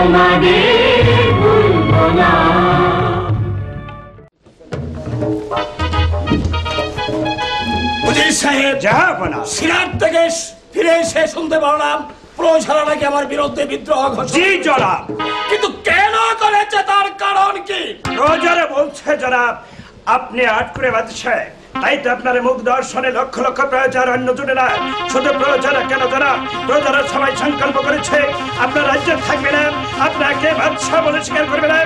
তোমাদের ভুলবো না। সাহেব সিরাট থেকে ফিরে এসে শুনতে পারলাম প্রজারা নাকি আমার বিরুদ্ধে বিদ্রোহ ঘোষণা। কিন্তু কেন করেছে তার কারণ কি? প্রজারা বলছে জনাব আপনি আট করে বাঁধছে, তাই তো আপনার মুখ দর্শনে লক্ষ লক্ষ প্রজার অন্য জুড়ে না। শুধু প্রজারা কেন জনাব, প্রজারা সবাই সংকল্প করেছে আপনার রাজ্যে থাকবে না, আপনাকে বাদশা বলে স্বীকার করবে না,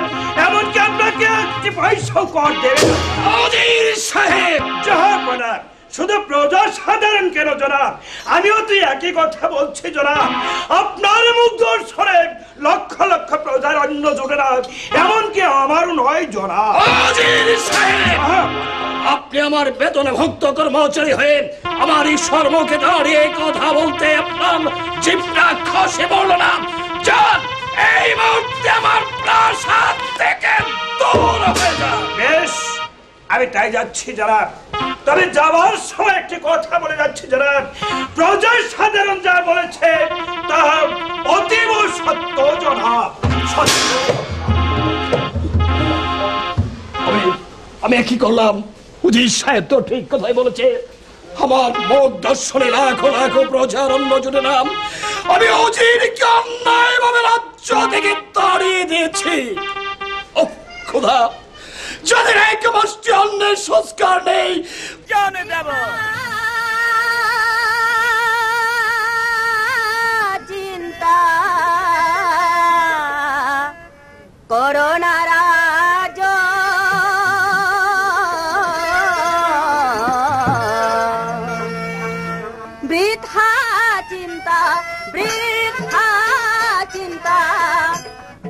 এমনকি আপনাকে একটি পয়সাও কর দেবে না। সাহেব জাহাপনা শুধু প্রজা সাধারণ কেন জনাব, আমিও তো একই কথা বলছি জনাব। আপনার মুখ দর্শনে লক্ষ লক্ষ প্রজার অন্য জুড়ে না, এমনকি আমারও নয় জনাব। আপনি আমার বেতনে ভুক্ত কর্মচারী হয়ে আমার ঈশ্বর মুখে দাঁড়িয়ে কথা বলতে আপনার জিভটা খসে পড়ল না? যান এই মুহূর্তে আমার প্রাসাদ থেকে দূর হয়ে যান। বেশ, আমি তাই যাচ্ছি জনাব। তবে যাওয়ার সময় একটি কথা বলে যাচ্ছি জনাব, প্রজা সাধারণ যা বলেছে তা অতীব সত্য জনাব, সত্য। আমি কি করলাম? হুজুর সাহেব তো ঠিক কথাই বলেছে। আমার মুখ দর্শনে লাখো লাখো প্রজার অন্য জুড়ে নাম আমি অজিরকে অন্যায়ভাবে রাজ্য থেকে তাড়িয়ে দিয়েছি। ও খোদা, যাদের এক মুষ্টি অন্যের সংস্কার নেই জানে দেব। চিন্তা করোনা রাজ বৃথা চিন্তা, বৃথা চিন্তা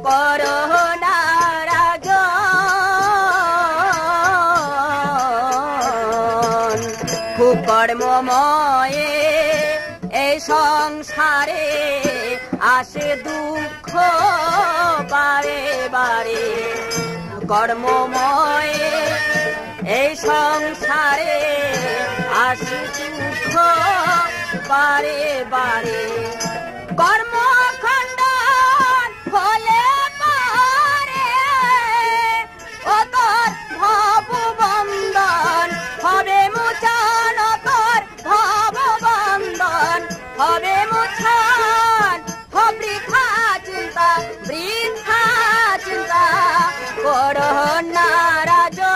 করোনা রাজ কর্মময়ে এই সংসারে আসে দুঃখ বারে বারে, কর্মময়ে এই সংসারে আসে দুঃখ বারে বারে। কর্মখণ্ডন হলে পারে ও তোর ভববন্ধন হবে মোচন, তোর ভববন্ধন হবে মোচন। বৃথা চিন্তা, বৃথা চিন্তা করো না রাজন,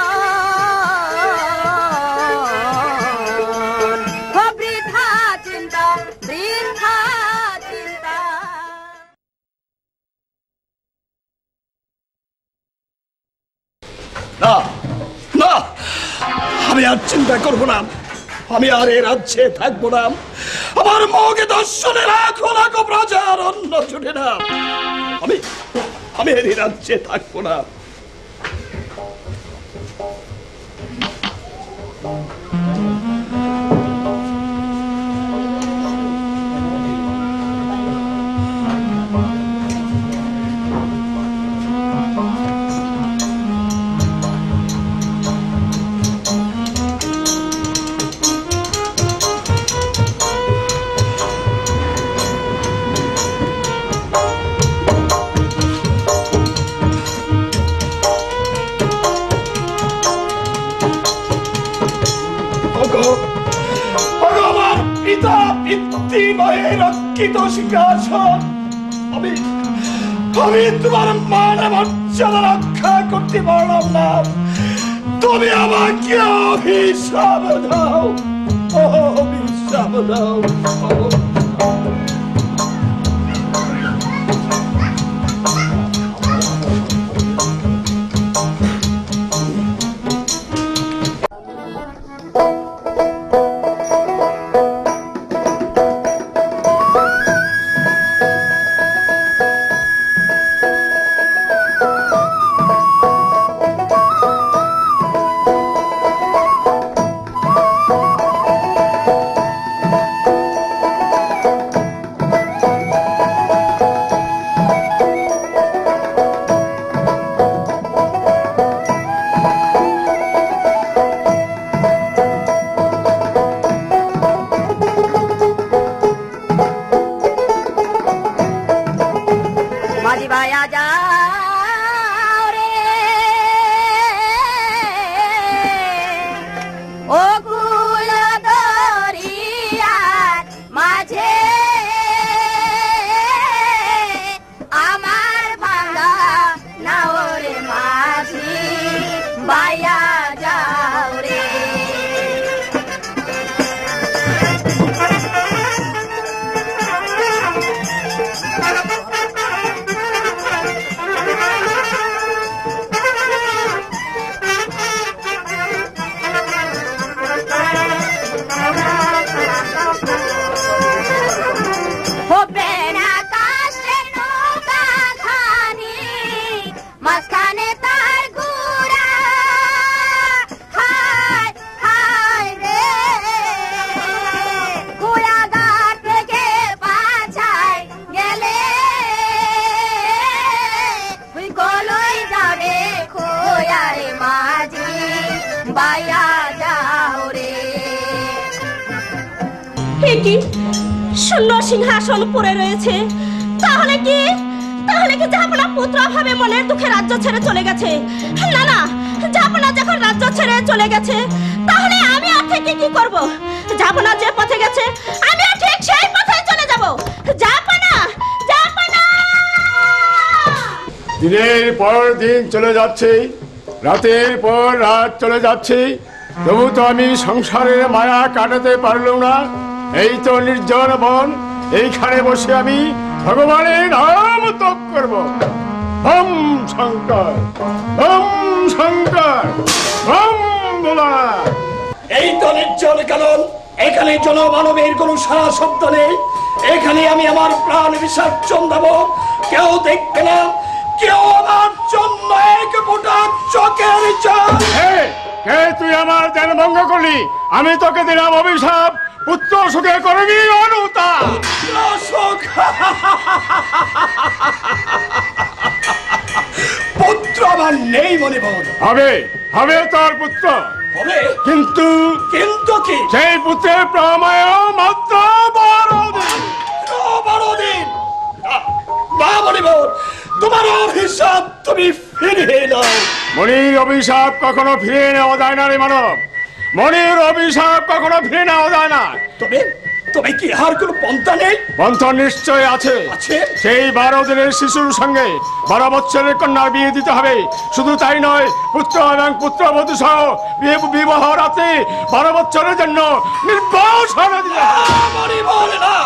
বৃথা চিন্তা, বৃথা চিন্তা। না না, আমি আর চিন্তা করবো না, আমি আর এ রাজ্যে থাকবো না। আমার মুখে দর্শনে লাখো লাখো প্রজার অন্য জুটে না, আমি এই রাজ্যে থাকবো না। আমি তোমার মান মর্যাদা রক্ষা করতে পারলাম না, তুমি আমাকে অভিশাপ দাও, অভিশাপ দাও। নিবায়া যাও রে ও কুল দরিয়ার মাঝে আমার ভাঙা নাওর মাঝি বাইয়া যাও রে হবে না কাশে নৌকা খানি মাঝখানে তার গুড়া হায় হায় রে গুড়াগার থেকে পাছায় গেলে ওই গলই যাবে খোয়ারে মাঝি বাইয়া যাও রে কি শূন্য সিংহাসন পড়ে রয়েছে তাহলে কি জাহাপনা পুত্র ভাবে মনের দুঃখে রাজ্য ছেড়ে চলে গেছে না না জাহাপনা যখন রাজ্য ছেড়ে চলে গেছে তাহলে আমি আর থেকে কি করব জাহাপনা যে পথে গেছে আমি আর ঠিক সেই পথে চলে যাব জাহাপনা জাহাপনা দিনের পর দিন চলে যাচ্ছে রাতের পর রাত চলে যাচ্ছে তবু তো আমি সংসারের মায়া কাটাতে পারলাম না এই তো নির্জন বন এইখানে বসে আমি ভগবানের নাম তপ করব ওম শঙ্কর ওম শঙ্কর ওম ভোলানাথ এই তো নির্জন কানন এখানে জনমানবের কোনো সারা শব্দ নেই এখানে আমি আমার প্রাণ বিসর্জন দেব কেউ দেখবে না কেউ আমার জন্য এক ফোঁটা চোখের জল কে তুই আমার ধ্যান ভঙ্গ করলি আমি তোকে দিলাম অভিশাপ পুত্র সুখে করবি অনুতা পুত্র আমার নেই মনে বল হবে হবে তোর পুত্র হবে কিন্তু কিন্তু কি সেই পুত্রের প্রমেয় মাত্র 12 দিন 12 দিন না মনে বল তোমার অভিশাপ তুমি ফিরিয়ে নাও মনির অভিশাপ কখনো ফিরে নেওয়া যায় না রে মানব মনির অভিশাপ কখনো ফিরে নেওয়া যায় না তবে কি আর কোনো পন্থা নেই পন্থা নিশ্চয় আছে আছে সেই 12 দিনের শিশুর সঙ্গে 12 বছরের কন্যার বিয়ে দিতে হবে শুধু তাই নয় পুত্র এবং পুত্রবধূ সহ বিবাহ রাতে 12 বছরের জন্য নির্বাসন দিতে বলে না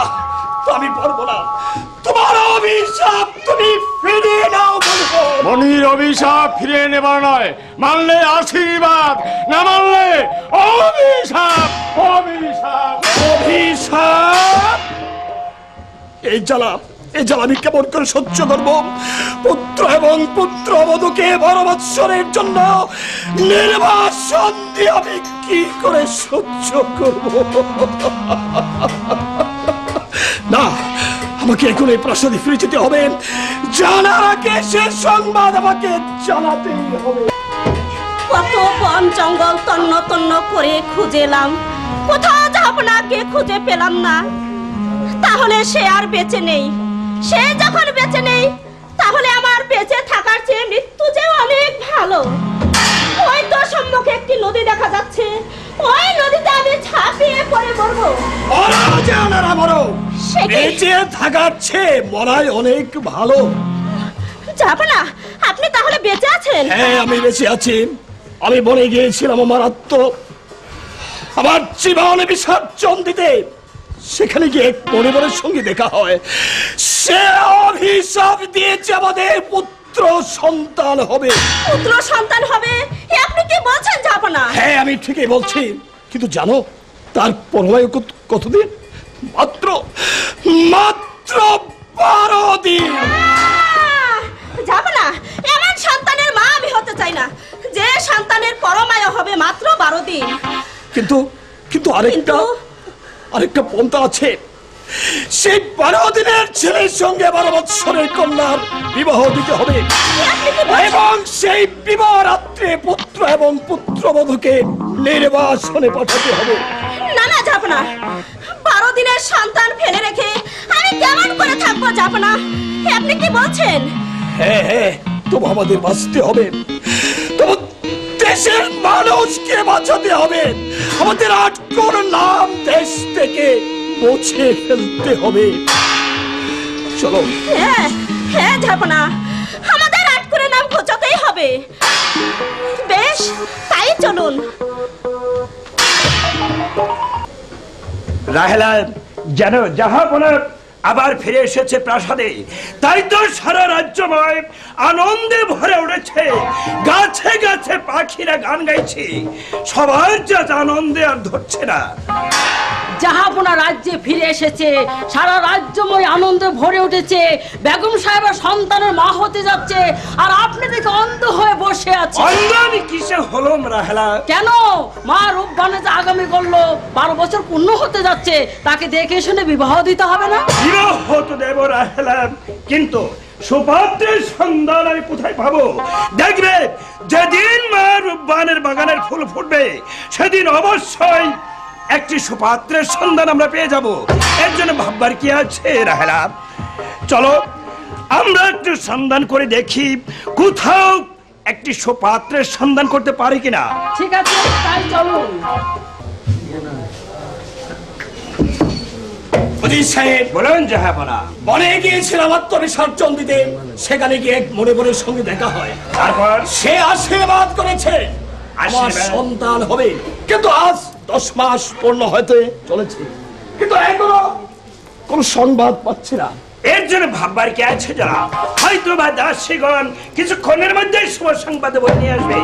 আমি পারবো না তোমার অভিশাপ তুমি ফিরিয়ে নাও বলবো মনির অভিশাপ ফিরিয়ে নেবার নয় মানলে আশীর্বাদ না মানলে অভিশাপ অভিশাপ অভিশাপ এই জ্বালা আমি কেমন করে সহ্য করব পুত্র এবং পুত্রবধূকে 12 বৎসরের জন্য নির্বাসন দিয়ে আমি কি করে সহ্য করব না আমাকে এখন এই প্রাসাদে ফিরে যেতে হবে জানার আগে সে সংবাদ আমাকে জানাতেই হবে কত বন জঙ্গল তন্ন তন্ন করে খুঁজেলাম কোথাও জাহাপনাকে খুঁজে পেলাম না তাহলে সে আর বেঁচে নেই সে যখন বেঁচে নেই তাহলে আমার বেঁচে থাকার চেয়ে মৃত্যু যে অনেক ভালো ওই তো সম্মুখে একটি নদী দেখা যাচ্ছে ওই নদীতে আমি ঝাঁপিয়ে পড়ে মরবো বেঁচে থাকার চেয়ে মরাই অনেক ভালো জাহাপনা আপনি তাহলে বেঁচে আছেন হ্যাঁ আমি বেঁচে আছি আমি বনে গিয়েছিলাম আমার জীবন বিসর্জন দিতে সেখানে গিয়ে পরিবারের সঙ্গে দেখা হয় সে অভিশাপ দিয়েছে আমাদের পুত্র সন্তান হবে আপনি কি বলছেন জাহাপনা হ্যাঁ আমি ঠিকই বলছি কিন্তু জানো তার পরমায়ু কতদিন মাত্র 12 দিন জাহাপনা এমন সন্তানের মা আমি হতে চাই না যে সন্তানের পরমায়ু হবে মাত্র 12 দিন কিন্তু আরেকটা পন্থা আছে সেই 12 দিনের ছেলের সঙ্গে 12 বৎসরের কন্যার বিবাহ দিতে হবে এবং সেই বিবাহ রাত্রে পুত্র এবং পুত্রবধূকে নির্বাসনে পাঠাতে হবে না না জাহাপনা 12 দিনের সন্তান ফেলে রেখে আমি কেমন করে থাকবো জাহাপনা আপনি কি বলছেন হ্যাঁ হ্যাঁ, তবু আমাদের বাঁচতে হবে, তবু দেশের মানুষকে বাঁচাতে হবে, আমাদের আটকর নাম দেশ থেকে মুছে ফেলতে হবে। চলো। হ্যাঁ হ্যাঁ ঝাপনা, আমাদের আট করে নাম ঘোচাতেই হবে। বেশ, তাই চলুন। রাহেলা যেন জাহাপনা আবার ফিরে এসেছে প্রাসাদে, তাই তো সারা রাজ্যময় আনন্দে ভরে উঠেছে। গাছে গাছে পাখিরা গান গাইছে, সবার যা আনন্দে আর ধরছে না। জাহাপনা রাজ্যে ফিরে এসেছে, সারা রাজ্যময় আনন্দে ভরে উঠেছে। বেগম সাহেবের সন্তানের মা হতে যাচ্ছে, আর আপনি দেখে অন্ধ হয়ে বসে আছেন। অন্ধ আমি কিসে হলাম রাহেলা? কেন? মা রূপবানে যে আগামী করলো 12 বছর পূর্ণ হতে যাচ্ছে, তাকে দেখে শুনে বিবাহ দিতে হবে না? বিবাহ তো দেব রাহেলা, কিন্তু সুপাত্রের সন্ধান আমি কোথায় পাবো? দেখবে যেদিন মা রূপবানের বাগানের ফুল ফুটবে, সেদিন অবশ্যই একটি সুপাত্রের সন্ধান আমরা পেয়ে যাব। এর জন্য ভাববার কি আছে রাহেলা? চলো আমরা একটু সন্ধান করে দেখি কোথাও একটি সুপাত্রের সন্ধান করতে পারি কিনা। ঠিক আছে, তাই চলুন। উজির সাহেব, বলুন জাহাপনা। বনে গিয়েছিলাম আত্মবিসর্জন দিতে, সেখানে গিয়ে এক মনে মনের সঙ্গে দেখা হয়। তারপর সে আশীর্বাদ করেছে আমার আশীর্বাদ? সন্তান হবে, কিন্তু আজ 10 মাস পূর্ণ হতে চলেছে, কিন্তু এখনো কোন সংবাদ পাচ্ছি না। এর জন্য ভাববার কি আছে যারা? হয়তো বা দাসীগণ কিছুক্ষণের মধ্যেই শুভ সংবাদ বই নিয়ে আসবে।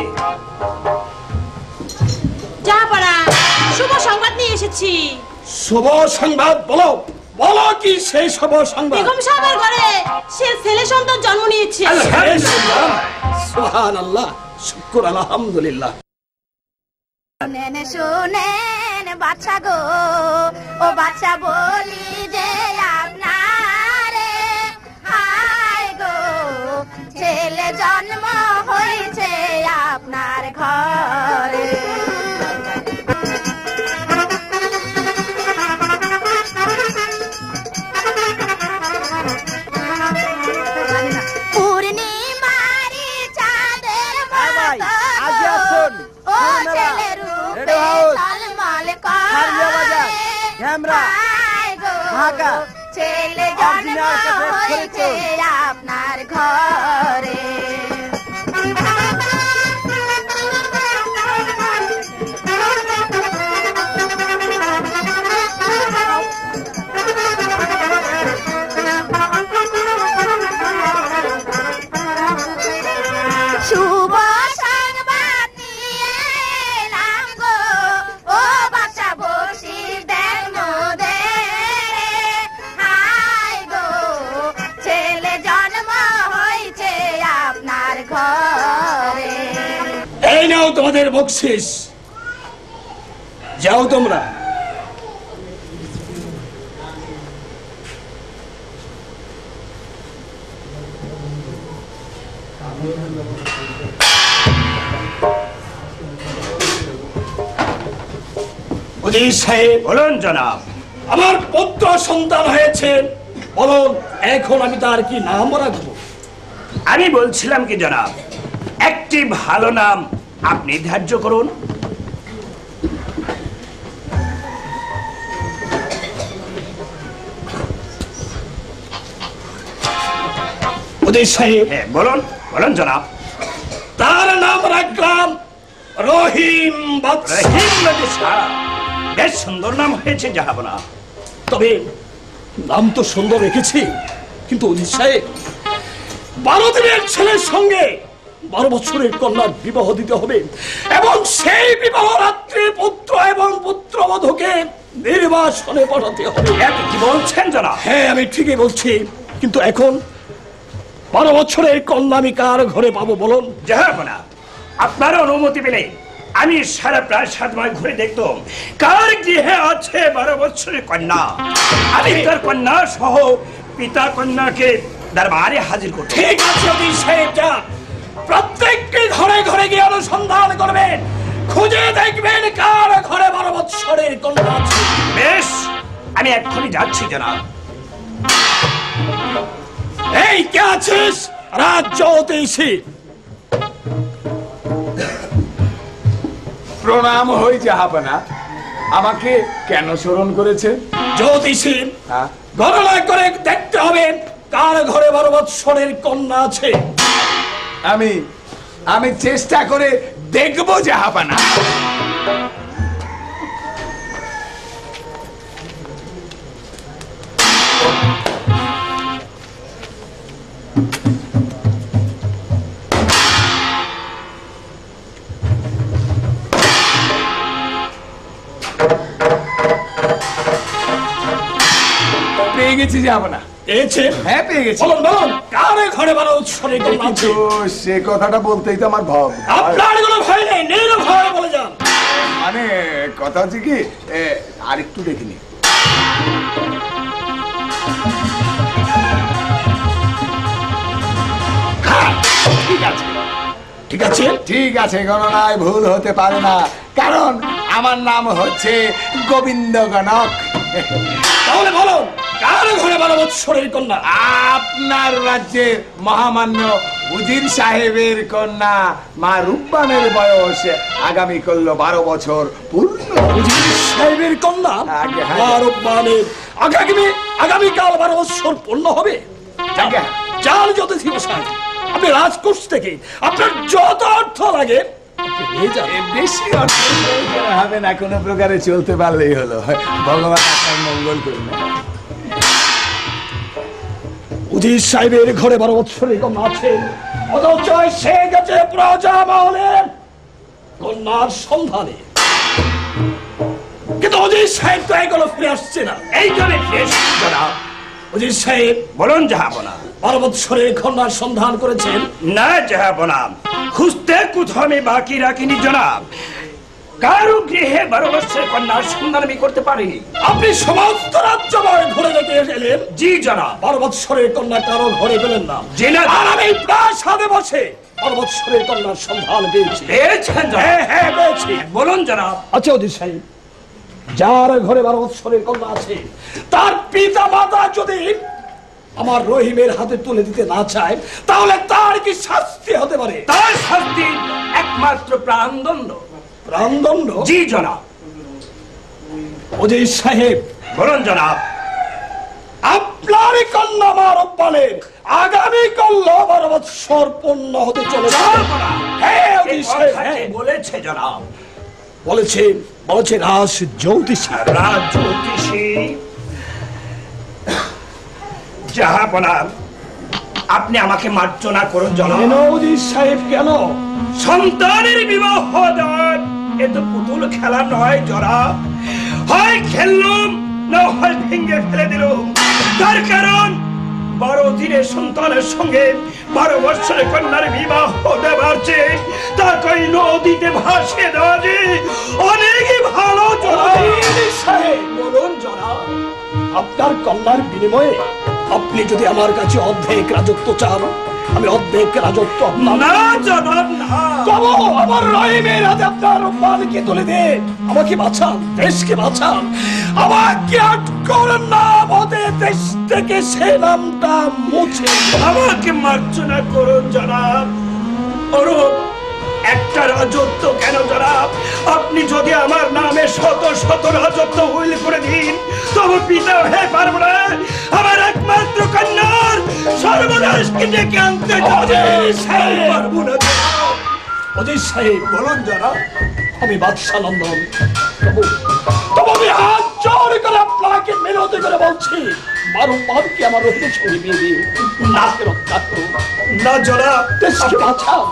ঝাপনা, শুভ সংবাদ নিয়ে এসেছি। শুভ সংবাদ? বলো বলো, কি সেই শুভ সংবাদ? বেগম সাহেবের ঘরে সে ছেলে সন্তান জন্ম নিয়েছে। সুবহানাল্লাহ, শুকর আলহামদুলিল্লাহ। শুনেন শুনেন বাচ্চা গো, ও বাচ্চা বলি যে আপনারে, হায় গো ছেলে জন্ম হয়েছে আপনার ঘরে। পূর্ণিমারি চাঁদের মতো ও ছেলে রূপে ঝলমল করে, হায় গো ছেলে জন্ম হয়েছে আপনার ঘরে। শুভ সংবাদ নিয়ে এলাম গো, ও বাচ্চা বসি দেন মোদের, হায় গো ছেলে জন্ম হয়েছে আপনার ঘরে। এই নাও তোমাদের বকশিস, যাও তোমরা। উজির সাহেব, বলুন জনাব। আমার পুত্র সন্তান হয়েছে, বলুন এখন আমি তার কি নাম রাখবো? আমি বলছিলাম কি জনাব, একটি ভালো নাম আপনি ধার্য করুন। উজির সাহেব, হ্যাঁ বলুন বলুন জনাব। তার নাম রাখলাম রহিম বাদশা। রহিম বাদশা, বেশ সুন্দর নাম হয়েছে জাহাপনা। তবে নাম তো সুন্দর রেখেছি, কিন্তু উজির সাহেব 12 দিনের ছেলের সঙ্গে 12 বছরের কন্যার বিবাহ দিতে হবে, এবং সেই বিবাহ রাত্রে পুত্র এবং পুত্রবধূকে নির্বাসনে পাঠাতে হবে। আপনি কি বলছেন জনাব? হ্যাঁ, আমি ঠিকই বলছি, কিন্তু এখন 12 বছরের কন্যা আমি কার ঘরে পাবো বলুন? জাহাপনা, আপনার অনুমতি পেলে আমি সারা প্রাসাদময় ঘুরে দেখতাম কার গৃহে আছে 12 বছরের কন্যা। আমি তার কন্যা সহ পিতা কন্যাকে দরবারে হাজির করতে। ঠিক আছে উজির সাহেব, যা প্রত্যেককে ঘরে ঘরে গিয়ে অনুসন্ধান করবেন, খুঁজে দেখবেন কার ঘরে 12 বছরের কন্যা আছে। বেশ, আমি এক্ষুনি যাচ্ছি জনাব। এই কে আছিস? রাজ্যোতিষী। প্রণাম হই জাহাপনা। আমাকে কেন স্মরণ করেছে? জ্যোতিষী, হ্যাঁ? গণনা করে দেখতে হবে কার ঘরে 12 বৎসরের কন্যা আছে। আমি চেষ্টা করে দেখব জাহাপনা। পেয়ে গেছি জাহাপনা। পেয়েছে? হ্যাঁ, পেয়ে গেছি। বলুন বলুন, কার ঘরে 12 বৎসরের কন্যা আছে? কিন্তু সে কথাটা বলতেই তো আমার ভাব। আপনার কোনো ভয় নেই, নির্ভয় বলে যান। মানে কথা হচ্ছে কি, আরেকটু দেখিনি। ঠিক আছে, ঠিক আছে, ঠিক আছে, গণনায় ভুল হতে পারে না, কারণ আমার নাম হচ্ছে গোবিন্দ গণক। তাহলে বলুন কার ঘরে 12 বৎসরের কন্যা? আপনার রাজ্যের মহামান্য উজির সাহেবের কন্যা মা রূপবানের বয়স আগামী করল 12 বছর পূর্ণ। উজির সাহেবের কন্যা আগে, হ্যাঁ। আর রূপবানের আগামীকাল 12 বৎসর পূর্ণ হবে। আগে। যার জ্যোতিষী মশাই, আপনি রাজকোষ থেকে আপনার যত অর্থ লাগে আপনি নিয়ে যান। বেশি অর্থ প্রয়োজন হবে না, কোনো প্রকারে চলতে পারলেই হলো। ভগবান আপনার মঙ্গল করুন। উজির সাহেবের ঘরে 12 বৎসরের কন্যা আছে, অথচ সে গেছে প্রজা মহলের কন্যার সন্ধানে। কিন্তু উজির সাহেব তো এগুলো ফিরে আসছে না। এই জন্য ফেস করা। উজির সাহেব বলুন জাহাপনা। 12 বৎসরের কন্যার সন্ধান করেছেন? না জাহাপনা, খুঁজতে কোথাও আমি বাকি রাখিনি জনাব। কারো গৃহে 12 বৎসরের কন্যার সন্ধান আমি করতে পারিনি। আপনি সমস্ত রাজ্য ঘুরে দেখে এলেন? জি জনাব। 12 বৎসরের কন্যা কারো ঘরে পেলেন না। জি না। আর আমি প্রাসাদে বসে 12 বৎসরের কন্যার সন্ধান পেয়েছি। পেয়েছেন জনাব? হ্যাঁ হ্যাঁ পেয়েছি। বলুন জনাব। আচ্ছা উজির সাহেব, যার ঘরে 12 বৎসরের কন্যা আছে তার পিতা মাতা যদি আমার রহিমের হাতে তুলে দিতে না চায়, তাহলে তার কি শাস্তি হতে পারে? তার শাস্তি একমাত্র প্রাণদণ্ড। প্রাণদণ্ড? জি জনাব। উজির সাহেব, বলুন জনাব। আপনার কন্যা আমার রূপবানের আগামীকাল 12 বৎসর পূর্ণ হতে চলেছে। জাহাপনা, হ্যাঁ এই উজির সাহেব, কথাটি হ্যাঁ। বলেছে জনাব। বলেছে রাজ জ্যোতিষী। রাজজ্যোতিষী। জাহাপনা, আপনি আমাকে মার্জনা করুন জনাব। কেন উজির সাহেব, কেন? সন্তানের বিবাহ দেন এ তো পুতুল খেলা নয় জনাব। হয় খেললুম, না হয় ভেঙে ফেলে দিলুম। তার কারণ 12 দিনের সন্তানের সঙ্গে 12 বৎসরের কন্যার বিবাহ দেবার চেয়ে তাকে নদীতে ভাসিয়ে দেওয়া যে অনেকই ভালো জনাব। উজির সাহেব, বলুন জনাব। আপনার কন্যার বিনিময়ে আপনি যদি আমার কাছে অর্ধেক রাজত্ব চান, আমি অর্ধেক রাজত্ব আপনার। না জনাব না। তবু আমার রহিমের হাতে আপনার রূপবানকে তুলে দিন। আমাকে বাঁচান, দেশকে বাঁচান। আমাকে আটকর নাম হতে দেশ থেকে সে নামটা মুছে। আমাকে মার্জনা করুন জনাব। ওরূপ একটা রাজত্ব কেন জনাব, আপনি যদি আমার নামে শত শত রাজত্ব উইল করে দিন, তবু পিতা হয়ে পারবো না। আমার একমাত্র কন্যার সর্বনাশকে ডেকে আনতে পারবো না জনাব। উজির সাহেব, বলুন জনাব। আমি বাদশাহ নন্দন, তবু আমি হাত জোর করে আপনাকে মিনতি করে বলছি, বারংবারকে আমার রহিমের সঙ্গে বিয়ে দিয়ে নাকে রক্ষা করুন। না জনাব, দেশকে বাঁচান।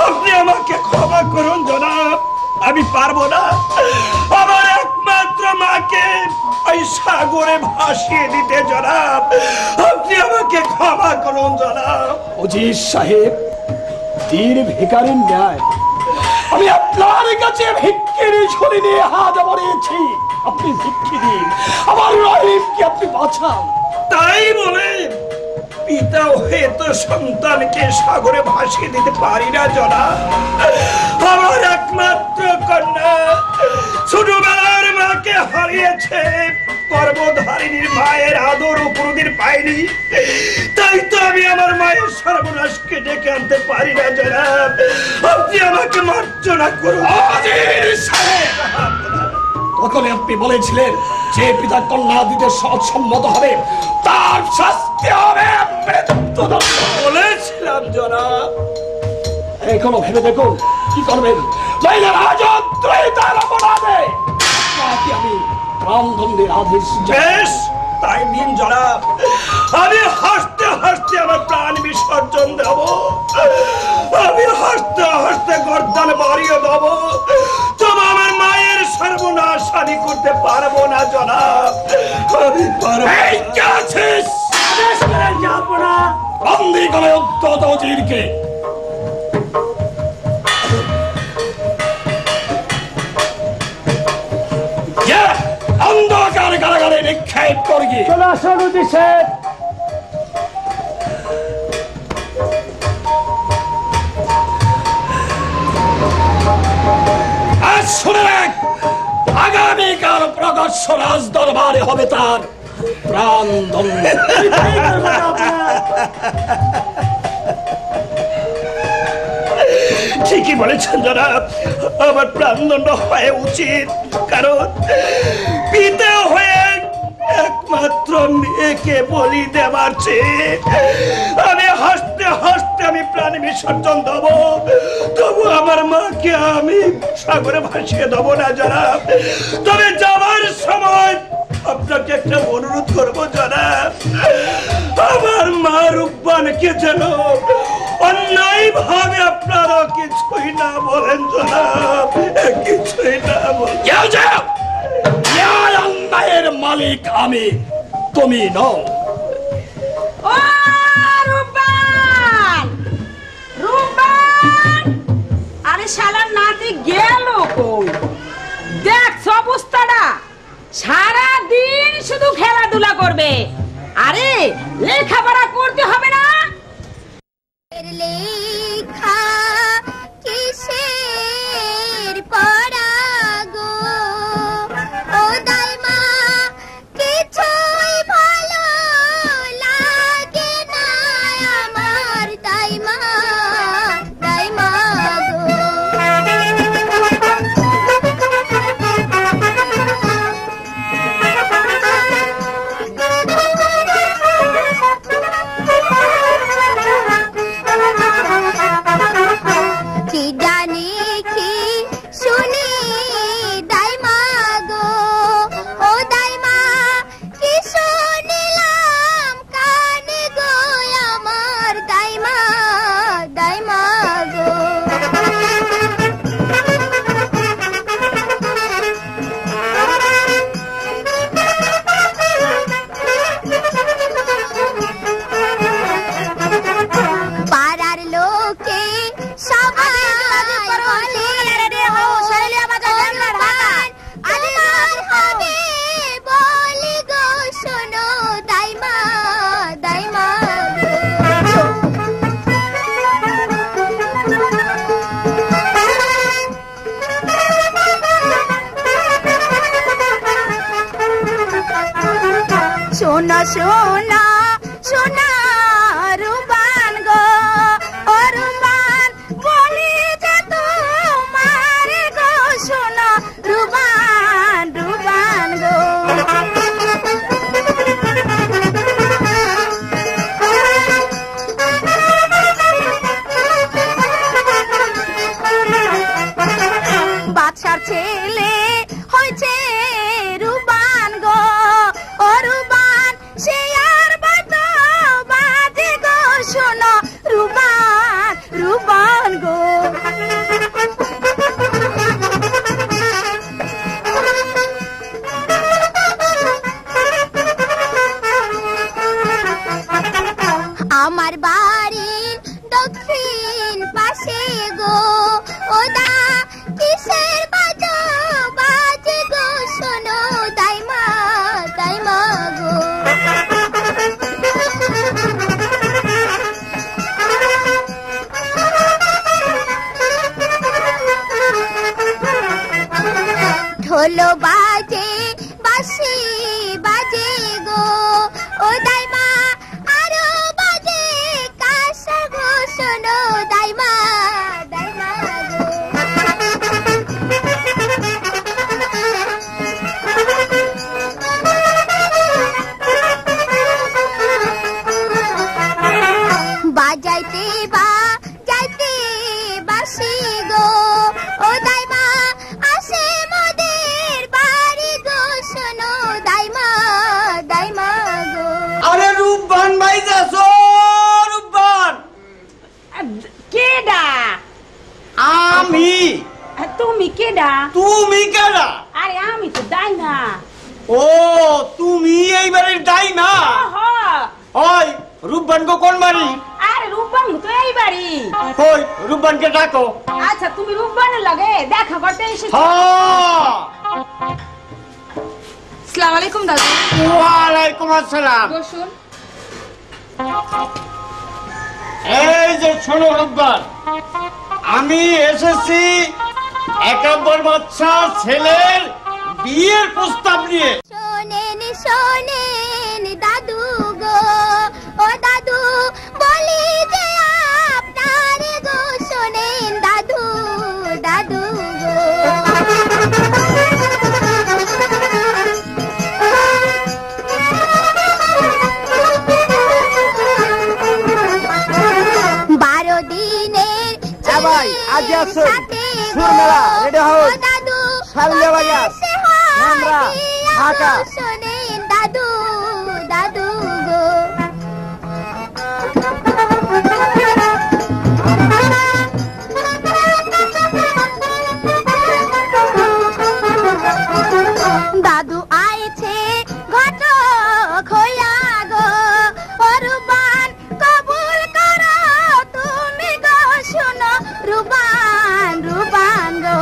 আপনি আমাকে ক্ষমা করুন জনাব। আমি পারবো না আমার একমাত্র মাকে ওই সাগরে ভাসিয়ে দিতে জনাব। আপনি আমাকে ক্ষমা করুন জনাব। উজির সাহেব, দিন ভিখারির ন্যায় আমি আপনার কাছে ভিক্ষের ঝুলি নিয়ে হাত বাড়িয়েছি। আপনি ভিক্ষে দিন, আমার রহিমকে আপনি বাঁচান। তাই বলে পিতা হয়ে তো সন্তানকে সাগরে ভাসিয়ে দিতে পারি না জনাব। আমার একমাত্র কন্যা ছোটবেলার মাকে হারিয়েছে, গর্ভধারিণীর মায়ের আদর ও কোনদিন পায়নি। তাই তো আমি আমার মায়ের সর্বনাশকে ডেকে আনতে পারি না জনাব। আপনি আমাকে মার্জনা করুন। তখন আপনি বলেছিলেন যে পিতা কন্যা দিতে সম্মত হবে তার শাস্তি হবে মৃত্যুদণ্ড। বলেছিলাম জনাব। এখনো ভেবে দেখুন কি করবেন। নইলে রাজদ্রোহিতার অপরাধে নাকি আমি প্রাণদণ্ডের আদেশ। বেশ, তাই দিন জনাব। আমি হাসতে হাসতে আমার প্রাণ বিসর্জন দেব। আমি হাসতে হাসতে গর্দান বাড়িয়ে দেব। তবে আমার মায়ের সর্বনাশ আমি করতে পারবো না জনাব। আমি পারবো যাবো না। বন্দি করে উদ্যত অজিরকে। অন্ধকার কারাগারে নিক্ষেপ করি। চলে আসুন উজির সাহেব। আজ শুনে রাখ, আগামীকাল প্রকাশ্য রাজ দরবারে হবে তার প্রাণদণ্ড। ঠিকই বলেছেন জনাব, আমার প্রাণদণ্ড হওয়া উচিত। কারণ পিতা হয়ে একমাত্র মেয়েকে বলি দেবার চেয়ে আমি হাসতে হাসতে আমি প্রাণ বিসর্জন দেব। তবু আমার মাকে আমি সাগরে ভাসিয়ে দেব না জনাব। তবে যাবার সময় আপনাকে একটা অনুরোধ করবো জনাব, আমার মা রূপবানকে যেন অন্যায় ভাবে আপনারা কিছুই না বলেন জনাব, কিছুই না বলেন। অন্যায়ের মালিক আমি, তুমি নও। ও রূপবান, রূপবান! আরে শালার নাতি গেল কই? দেখ অবস্থাটা, সারা দিন শুধু খেলাধুলা করবে। আরে লেখাপড়া করতে হবে না? লেখা কিসের পড়া গো, ও দাইমা কিছুই ভালো লাগে না আমার দাইমা, দাইমা গো। কি জানি কি শুনি দাইমা গো, ও দাইমা কি শুনিলাম কানে গো আমার দাইমা, দাইমা গো। পাড়ার লোকে সবাই বলে আমার হবে বলি গো শোনো দাইমা, দাইমা গো। শোনো শোনো শোনা রূপবান গো, ও রূপবান বলি যে তোমার গো শোনো রূপবান, রূপবান গো। বাদশার ছেলে হয়েছে রূপবান গো, ও রূপবান সে আর বাতো বাজে গো শোনো রূপবান, রূপবান গো। আমার বাড়ির দক্ষিণ পাশে গো, ও দা কিসের বাজো বাজে গো শোনো দাইমা, দাইমা গো। ঢোল বাজে বাঁশি বাজে গো, ও দাইমা আরো বাজে ও তুমি এই বাড়ির দাইমা? ওই রূপবান গো কোন বাড়ি? আরে রূপবান তো এই বাড়ি। কই রূপবানকে ডাকো। আচ্ছা তুমি রূপবানের লাগে দেখা করতে এসেছো? হ্যাঁ। আসসালামু আলাইকুম দাদু। ওয়ালাইকুম আসসালাম। বসুন। এই যে শোনো রূপবান, আমি এসেছি 71 বছর ছেলের বিয়ের প্রস্তাব নিয়ে। শোনেন শোনেন দাদু গো, ও দাদু বলি যে আপনার গো, শোনেন দাদু দাদু গো। ভাই আজ আসুন সুরমেলা রেডি হাউস সারুলিয়া বাজার আমরা ঢাকা। শোনেন দাদু দাদু গো, দাদু আইছে ঘটক হইয়া গো, রূপবান কবুল করো তুমি গো, শোনো রূপবান রূপবান গো।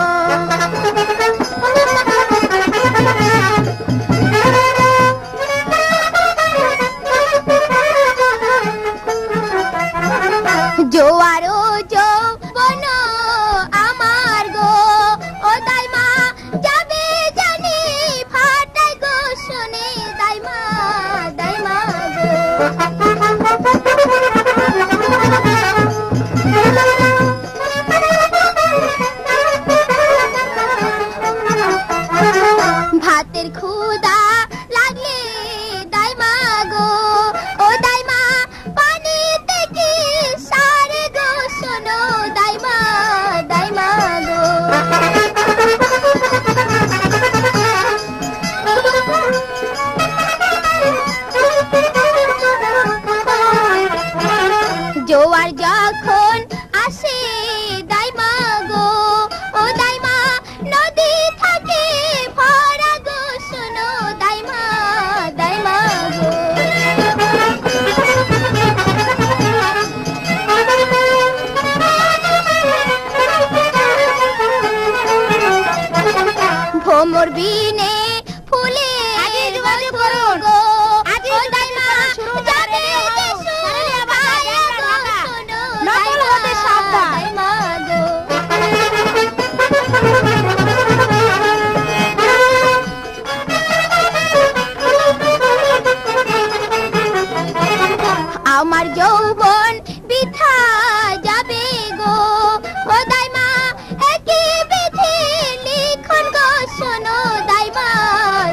জোয়ারো যৌবন আমার গো, ও দাইমা যাবে জানি ফাটাই গো, শোনে দাইমা দাইমা গো। ভাতের ক্ষুধা লাগলে দাইমা গো, ও দাইমা পানিতে কি সারে গো, শোনো দাইমা দাইমা গো। জোয়ার যখন আসে দাইমা গো, ও দাইমা নদী থাকে ভরা গো, শোনো দাইমা দাইমা গো। ভোমর বিনে ফুলে গো, ও দাইমা যাবে যে সুরে বায়া গো, শোনো দাইমা গো। আমার যৌবন বৃথা যাবে গো, ও দাইমা একই বিধি লিখন গো, শোনো দাইমা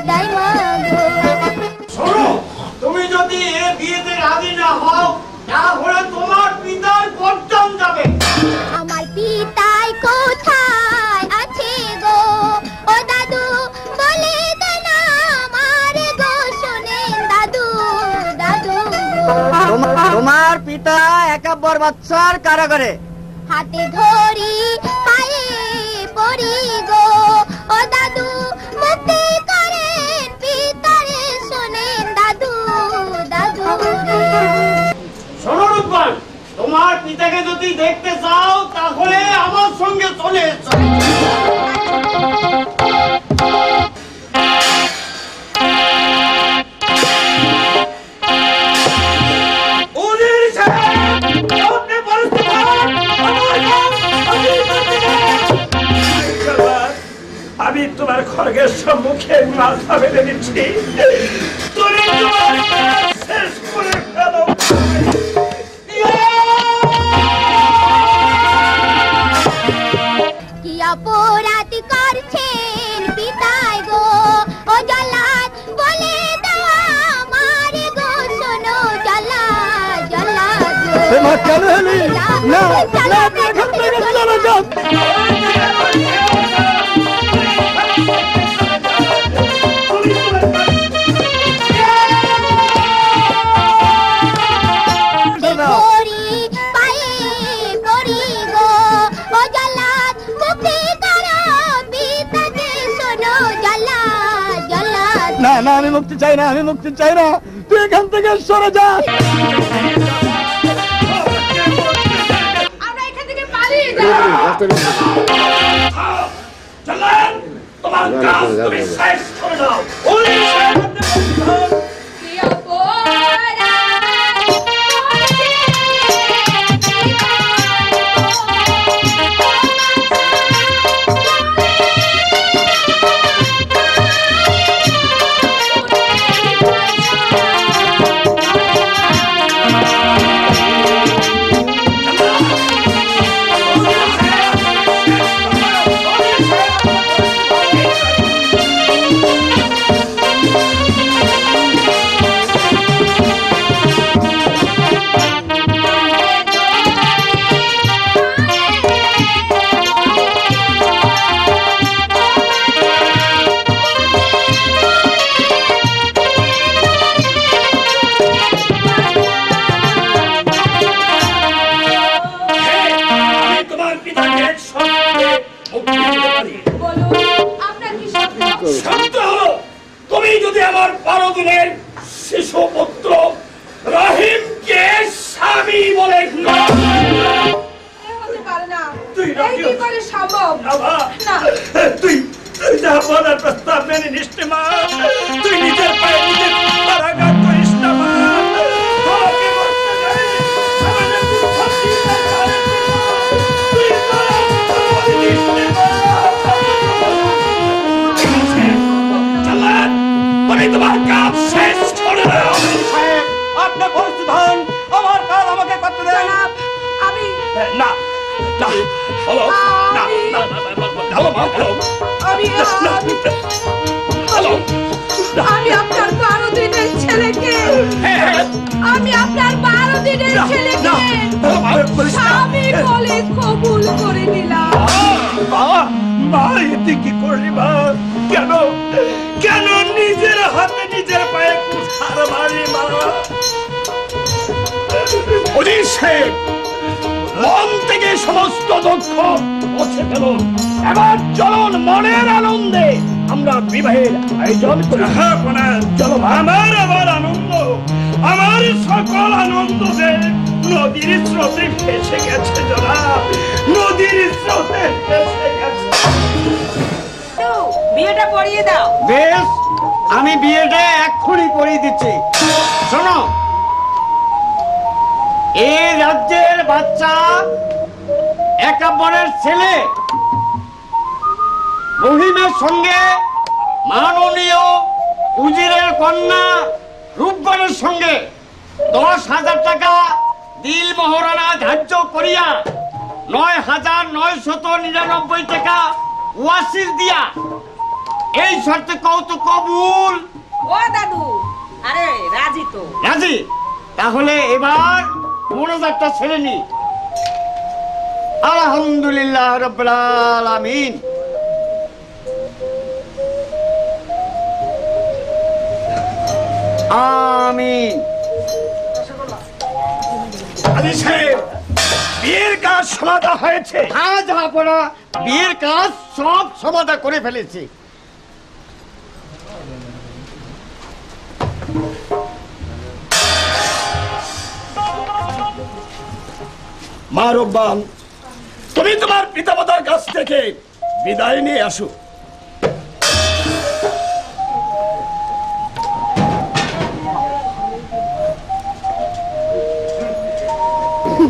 দাইমা গো। শোনো, তুমি যদি এ বিয়েতে রাজি না হও তাহলে তোমার পিতার গর্দান যাবে। আমার পিতাই কোথায় আছে গো, ও দাদু বলে দে না আমার গো, শোনেন দাদু দাদু গো। তোমার পিতা 71 বছর কারাগারে। হাতে ধরি পায়ে পড়ি গো, ও দাদু মুক্তি করেন পিতারে, শোনেন দাদু দাদু গো। শোনো রূপবান, তোমার পিতাকে যদি দেখতে চাও তাহলে আমার সঙ্গে চলে এসো। আমি তোমার খড়গের সম্মুখে মাথা বেঁধে দিচ্ছি, তুমি তোমার কাজ শেষ করে ফেলো। কি অপরাধ করছেন পিতাই গো, ও জল্লাদ বলে দেওয়া আমার গো, শোনো জল্লাদ জল্লাদ গো। কেন হলি না না এখান থেকে চলে যাও। ধরি পায়ে পড়ি গো, ও জল্লাদ মুক্তি করো পিতাকে, শোনো জল্লাদ জল্লাদ। না না, আমি মুক্তি চাই না, আমি মুক্তি চাই না, তুই এখান থেকে সরে যা। আমরা এখান থেকে পালিয়ে যাই। চলেন, তোমার কাজ তুমি শেষ করে দাও। কি অপরাধ শান্ত হলো। তুমি যদি আমার 12 দিনের শিশু পুত্র রহিমকে স্বামী বলে হতে পারে না। তুই এই কি করে সম্ভব? না। তুই যা বলার প্রস্তাব মেনে নিস মা। তুই নিজের পায়ে নিজে পরাঘাত করিস না মা। তোমাকে মরতে দেয়, আমাদের দুঃখ দিয়ে যায়। তুই বলিস না মা। চলেন, তুমি তোমার কাজ শেষ করে দাও। সাহেব, আপনি পরিস্থিত হন, আমার কাজ আমাকে করতে দেন। আমি না না, বলো না, না, না, বলো মা, বলো। আমি বলো। আমি আপনার 12 দিনের ছেলেকে আমি আপনার 12 দিনের ছেলেকে স্বামী বলে কবুল করে নিলাম। মা, এতে কি করলি মা? কেন কেন নিজের হাতে নিজের পায়ে কুঠার মারলি মা? অজিত সাহেব, মন থেকে সমস্ত দুঃখ মুছে ফেলুন। এবার চলুন, মনের আনন্দে আমরা বিবাহের আয়োজন করি। চলো, আমার আনন্দ, আমার সকল আনন্দ যে নদীর স্রোতে ভেসে গেছে জনাব, নদীর স্রোতে ভেসে গেছে। বিয়েটা পড়িয়ে দাও। বেশ, আমি বিয়েটা এক্ষুনি পড়িয়ে দিচ্ছি। শোনো, এই রাজ্যের বাচ্চা একাম্বরের ছেলে রহিমের সঙ্গে মাননীয় উজিরের কন্যা রূপগণের সঙ্গে 10,000 টাকা দিল মহারণা ধার্য করিয়া 9,999 টাকা ওয়াসিল দিয়া এই শর্তে কৌতুক কবুল। ও দাদু, আরে রাজি তো। রাজি? তাহলে এবার মোনাজাতটা ছেড়ে নি। আলহামদুলিল্লাহ রাব্বিল আলামিন। আমিন। অজিত সাহেব, বিয়ের কাজ সমাধা হয়েছে। হ্যাঁ জাহাপনা, বিয়ের কাজ সব সমাধা করে ফেলেছি। মা রব্বান, তুমি তোমার পিতামাতার কাছ থেকে বিদায় নিয়ে আসো।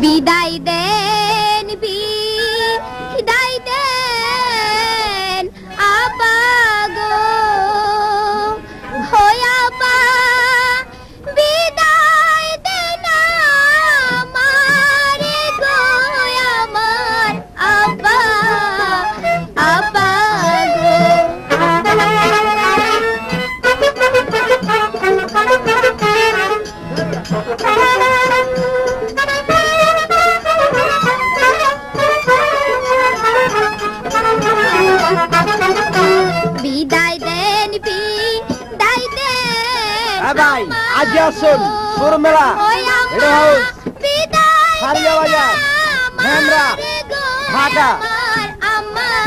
বিদায় দেন, বিদায় দেন আপা গো, হো আপা বিদায় দেন আমার গো, আমার আপা, আপা গো। বিদায় দেন, বিদায় দেন ভাই, আজকে আসুন সুর মেলা এটা হাউস সারিয়া বাজার হেমরা ঢাকা। আমার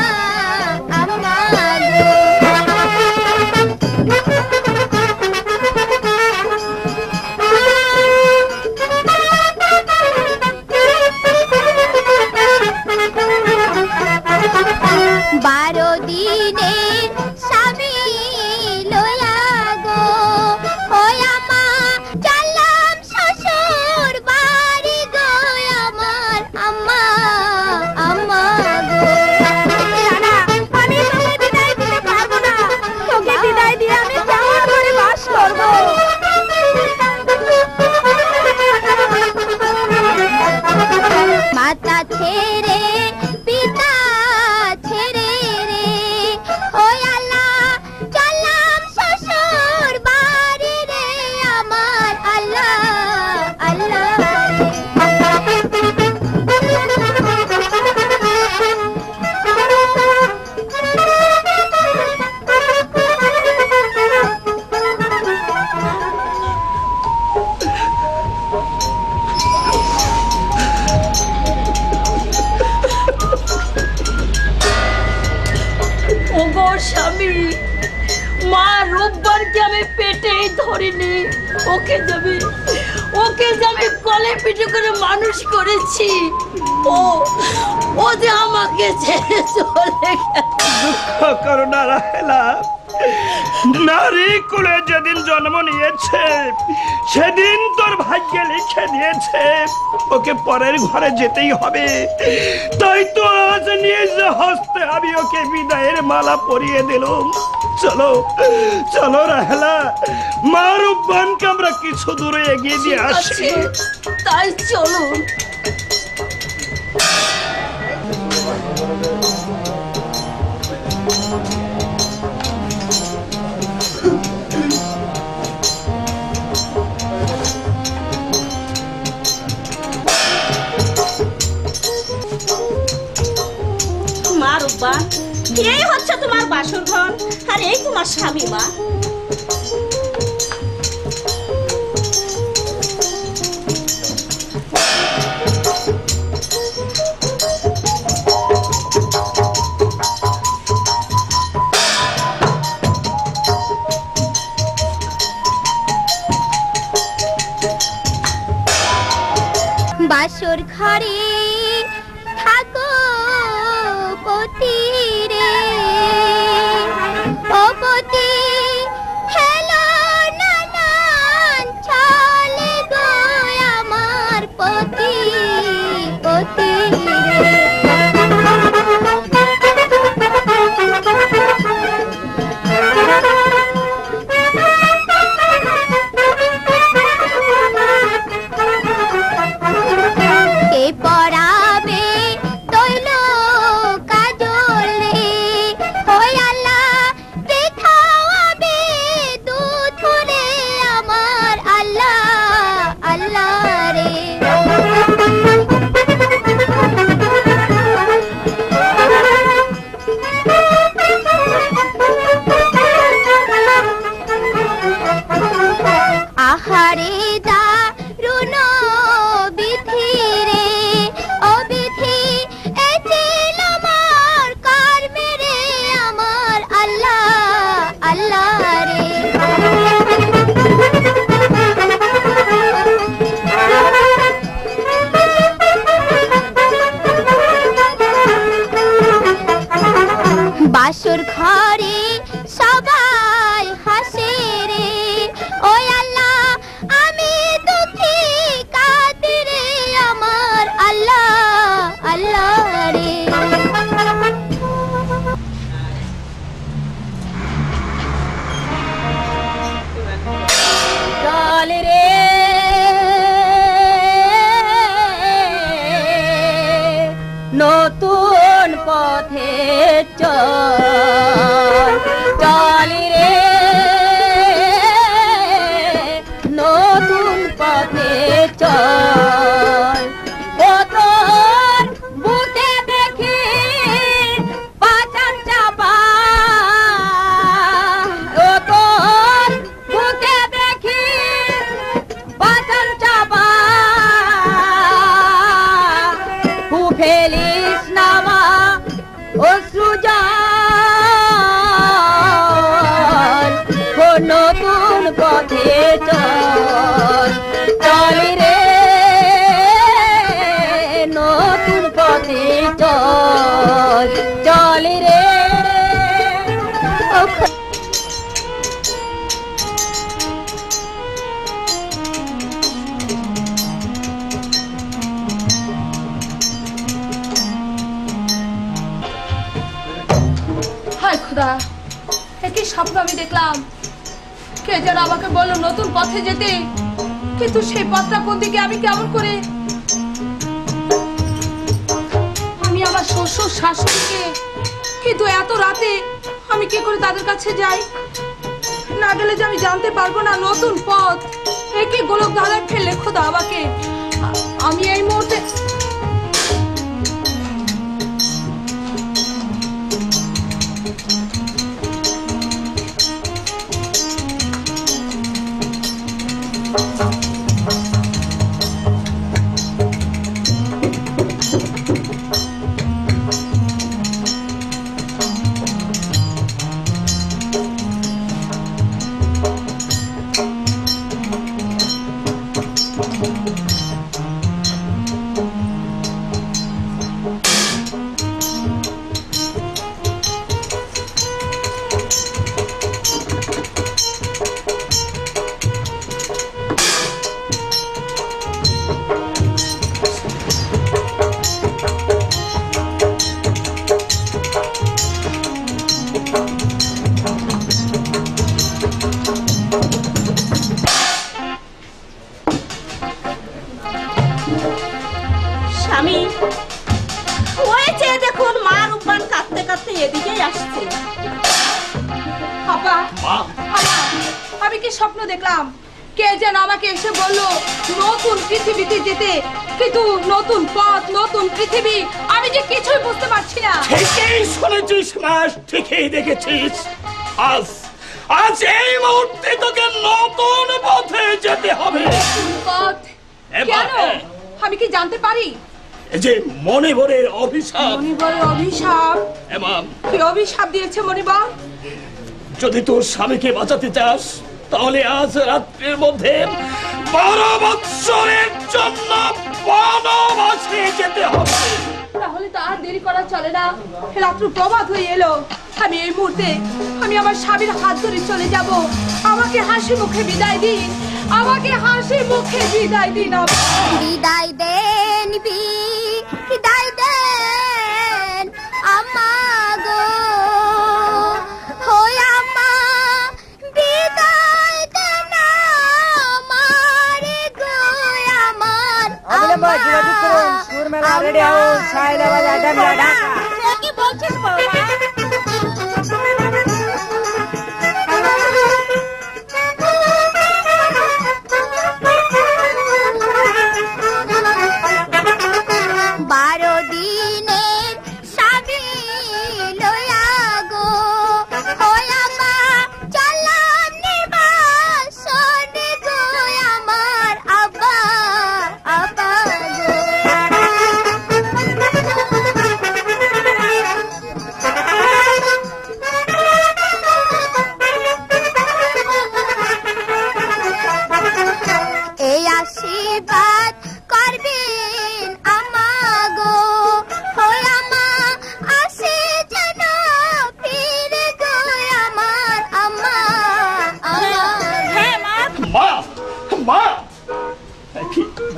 মা রূপবানকে আমি পেটেই ধরিনি, ওকে যে আমি কলে পিঠে করে মানুষ করেছি, ও যে আমাকে ছেড়ে চলে গেছে। দুঃখ করো না রাহেলা, নারী কুলে যেদিন জন্ম নিয়েছে সেদিন তোর ভাগ্যে লিখে দিয়েছে ওকে পরের ঘরে যেতেই হবে। তাই তো আজ নিজ হস্তে আমি ওকে বিদায়ের মালা পরিয়ে দিলাম। চলো চলো রাহেলা, মা রূপবানকে আমরা কিছু দূরে এগিয়ে দিয়ে আসি। তাই চলুন। মা রূপবান, এই হচ্ছে তোমার বাসর ঘর, আর এই তোমার স্বামী। মা বাসর ঘরে থাকো পতি রে, ও পতি হেলো নানান চলে গো আমার পতি পতি রে। পরাবে তৈল কাজল রে, ওই আল্লাহ দেখাবে দুধ রে আমার আল্লাহ আল্লাহ রে। আহারে দারুণ বিধি রে, ও বিধি এ ছিল আমার কর্মে রে আমার আল্লাহ আল্লাহ রে। বাসর ঘরে সবাই হাসে রে, ওই আল্লাহ আমি দুঃখী কাঁদি রে আমার আল্লাহ আল্লাহ রে। চল রে নতুন পথে চল, চল রে নতুন পথে চল। ও তোর বুকে দেখি পাচার চাপা, ও তোর বুকে দেখি পাচার চাপা, ফেলিস নামা অশ্রু জল, নতুন পথে চল, চল রে নতুন পথে চল, চল রে। হায় খোদা, একই স্বপ্ন আমি দেখলাম। কে যেন আমাকে বললো নতুন পথে যেতে, কিন্তু সেই পথটা কোন দিকে, আমি কেমন করে আমি আমার শ্বশুর শাশুড়িকে, কিন্তু এত রাতে আমি কি করে তাদের কাছে যাই? না গেলে যে আমি জানতে পারবো না নতুন পথ। একই গোলক ধাঁধায় ফেললে খোদা আমাকে। আমি এই মুহূর্তে স্বামী, ওই যে দেখুন মা রূপবান কাঁদতে কাঁদতে এদিকেই আসছে। আপা, মা, আপা, আমি কি স্বপ্ন দেখলাম? কে যেন আমাকে এসে বলল নতুন পৃথিবীতে যেতে, কিন্তু নতুন পথ, নতুন পৃথিবী, আমি যে কিছুই বুঝতে পারছি না। ঠিকই শুনেছিস মাস, ঠিকই দেখেছিস। আজ এই মুহূর্তে তোকে নতুন পথে যেতে হবে। পথ? কেন? আমি কি জানতে পারি? এই যে মণিবরের অভিশাপ। মণিবরের অভিশাপ? এমন কি অভিশাপ দিয়েছে মণিবর? যদি তোর স্বামীকে বাঁচাতে চাস তাহলে আজ রাত্রির মধ্যে 12 বৎসরের জন্য বনবাসে যেতে হবে। তাহলে তো আর দেরি করা চলে না, রাত্র প্রভাত হয়ে এলো। আমি এই মুহূর্তে আমি আমার স্বামীর হাত ধরে চলে যাব। আমাকে হাসি মুখে বিদায় দিন, আমাকে হাসি মুখে বিদায় দিন। বিদায় দেন, বিদায় দেন আম্মা গো, হয় আম্মা বিদায় দেন আমার গো, আমার আম্মা। যোগাযোগ করুন সুরমেলা রেডি হাউস, সায়দাবাদ, আড্ডা, ঢাকা। কি বলছিস বাবা?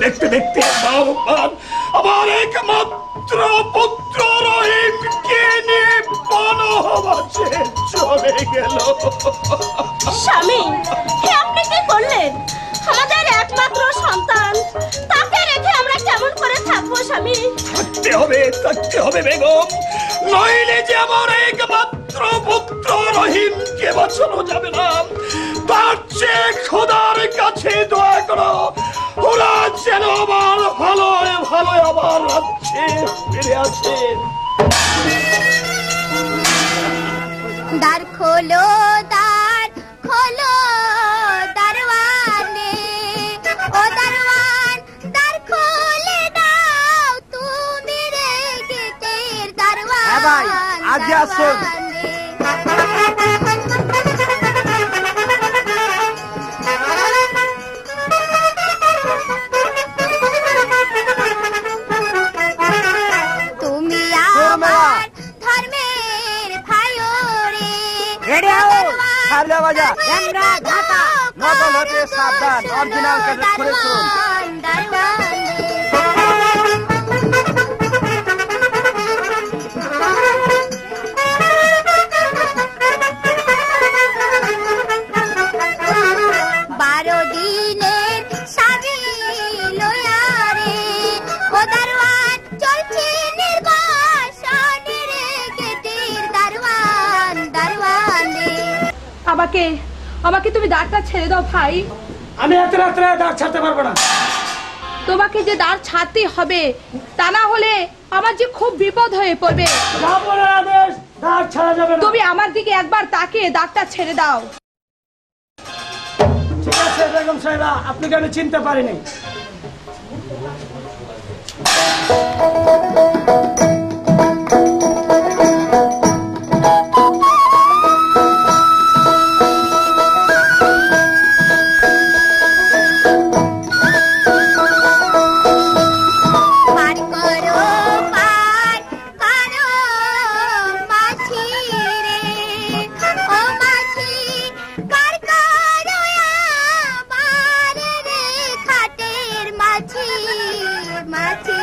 দেখতে দেখতে আমার একমাত্র পুত্র রহিমকে নিয়ে বনবাসে চলে গেল। স্বামী, আপনি কি করলেন? আমাদের একমাত্র সন্তান, তাকে রেখে আমরা কেমন করে থাকবো স্বামী? থাকতে হবে বেগম, নইলে যে আমার একমাত্র পুত্র রহিমকে বাঁচানো যাবে না। তার চেয়ে খোদার কাছে দোয়া করো, ওরা যেন আমার ভালোয় ভালোয় আমার রাজ্যে ফিরে আসে। দ্বার খোলো, দ্বার খোলো দরওয়ানে, ও দরওয়ান দ্বার খুলে দাও, তুমি রে গেটের দরওয়ান। হ্যাঁ ভাই, আগে আসুন। তুমি আমার ধর্মের ভাইও রে, রেডি হও, সাবলা বাজা, আমরা ঢাকা, নকল হতে সাবধান, অরিজিনাল কাটে খুলে শুনুন। আমাকে তুমি দাঁড়টা ছেড়ে দাও ভাই। আমি এত রাত্রে দাঁড় ছাড়তে পারবো না। তোমাকে যে দাঁড় ছাড়তে হবে, তা না হলে আমার যে খুব বিপদ হয়ে পড়বে। দাঁড় ছাড়া যাবে না। তুমি আমার দিকে একবার তাকিয়ে দাঁড়টা ছেড়ে দাও। ঠিক আছে বেগম সাহেবা, আপনাকে আমি চিনতে পারিনি। মাছি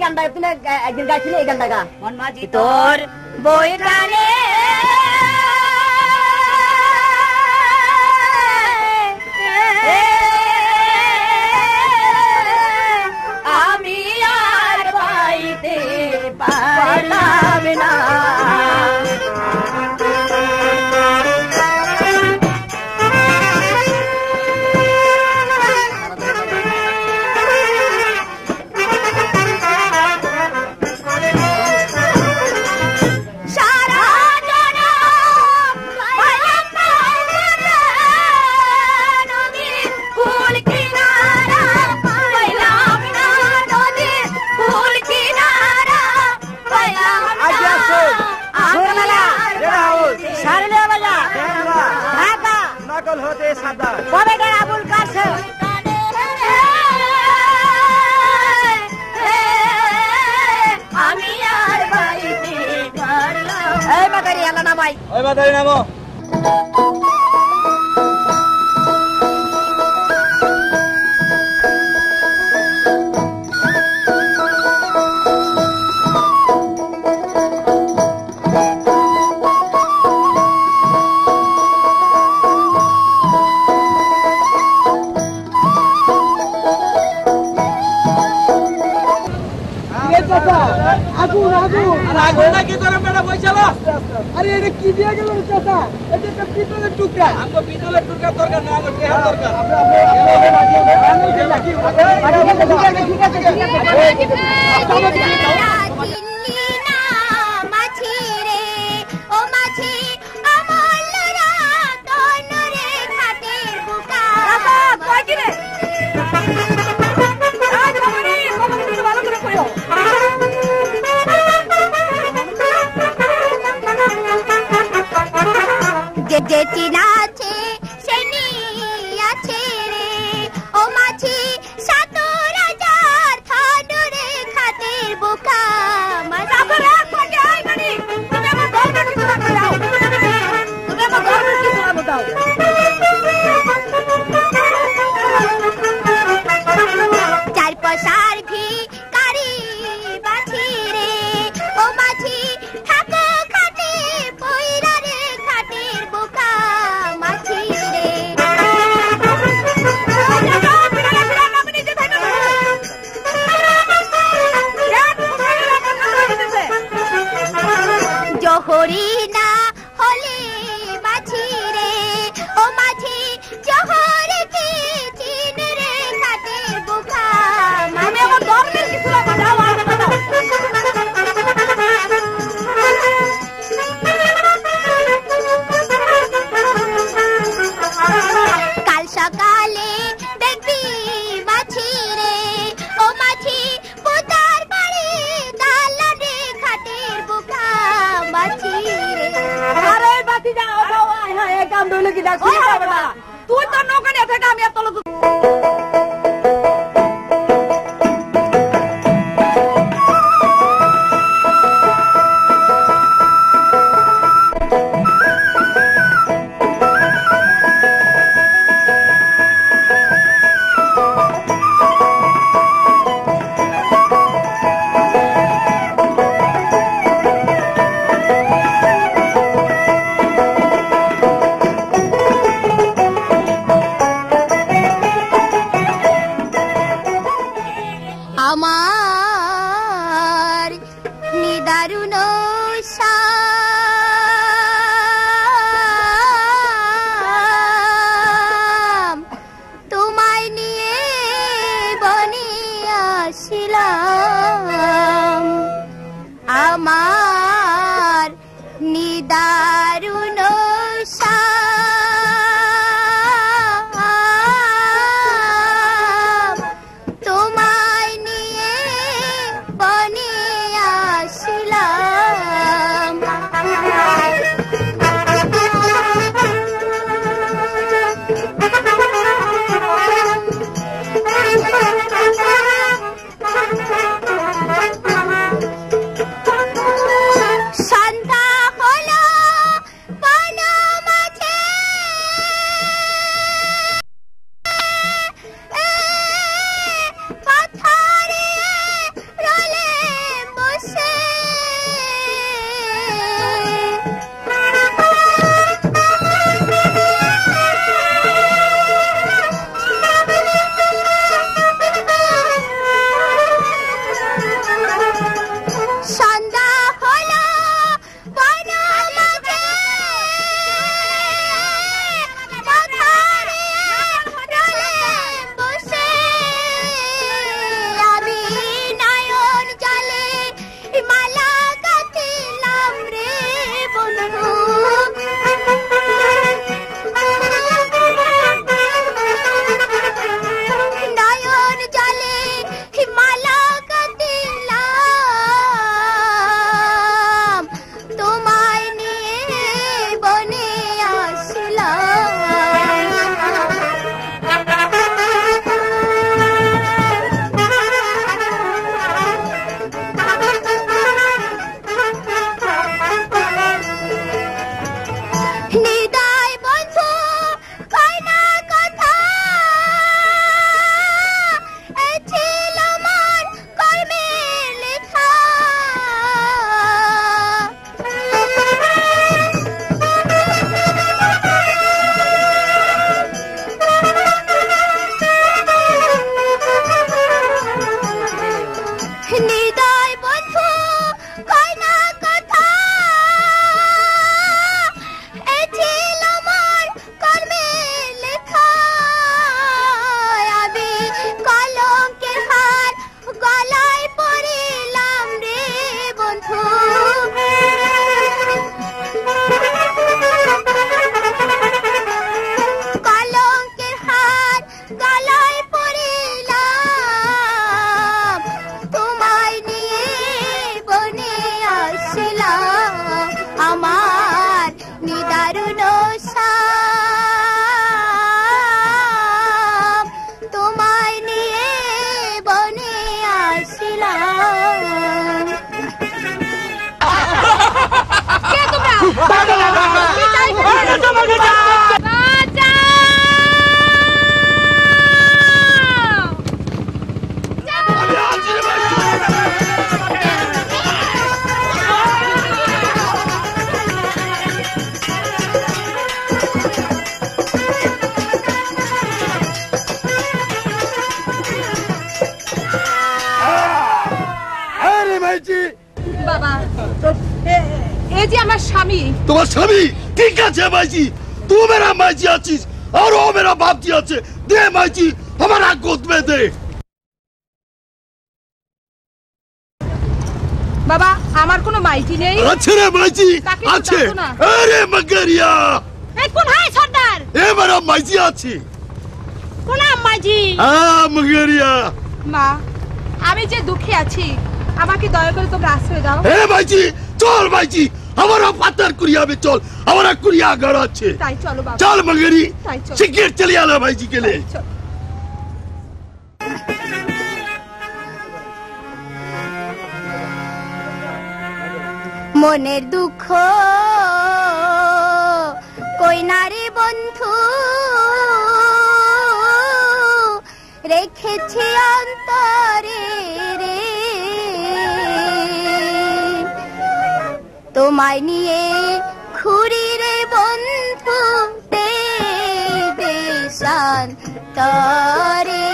গানটা তুমি একদিন গাইছিলে এই গানটা গা মন মাঝি তোর বই গানে আমি আর পাইতে পারলাম না নামো আরে এটা কি দিয়ে গেল চাচা? এটা একটা পিতলের টুকরা। আমগো পিতলের টুকরা দরকার না, আমগো টেহার দরকার। তুই তো নৌকা নিয়ে থাকে আমি এত লোক বাবা এই যে আমার স্বামী। তোমার স্বামী? ঠিক আছে মাইজি, तू मेरा माइजी आचिस और वो मेरा बाप जी आचे। दे माइजी हमारा गोद में दे। বাবা আমার কোনো মাইজি নেই। আছে রে মাইজি আছে। আরে মগরিয়া এই কোন হাই সর্দার? এ मेरा माइजी আছে। কোন মাইজি? মগরিয়া। মা আমি যে দুঃখে আছি, আমাকে দয়া করে তোমরা আশ্রয় দাও। এ মাইজি চল মাইজি, हमारा पातर कुरिया में चल, हमारा कुरिया घर अच्छे। তাই চলো বাবা। चल मगरी তাই চলো। सिगरेट चली आला भाई जी के लिए। মনের দুঃখ কই নারী বন্ধু রেখেছি অন্তরে রে, তোমায় নিয়ে খুরি রে বন্ধু শান্তরে।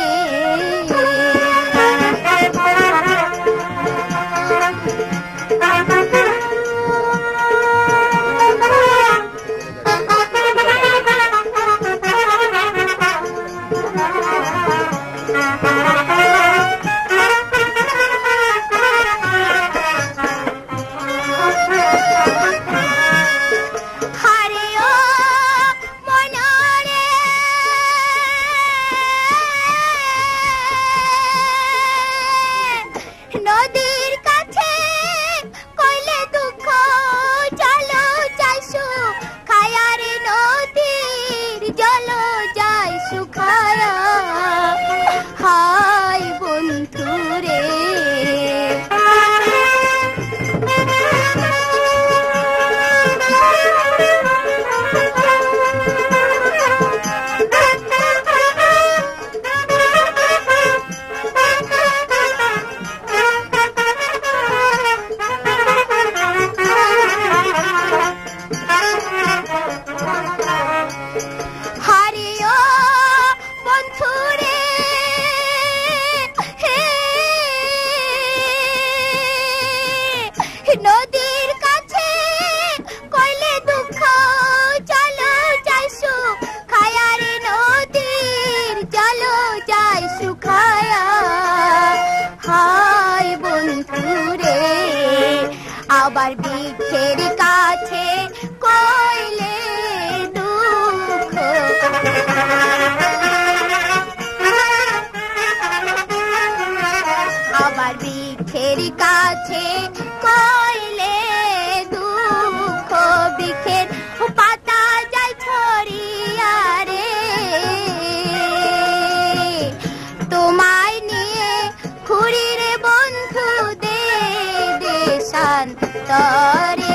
নদীর কাছে কইলে দুঃখ চলো যাই সুখায়া রে, নদীর চলো যাই সুখায়া। হায় বন্ধু রে আবার বৃক্ষের কাছে কইলে দুঃখ, আবার বৃক্ষের কাছে কইলে দুঃখ, বৃক্ষের পাতা যায় ছড়িয়া রে, তোমায় নিয়ে খুরি রে বন্ধু দে শান্তরে।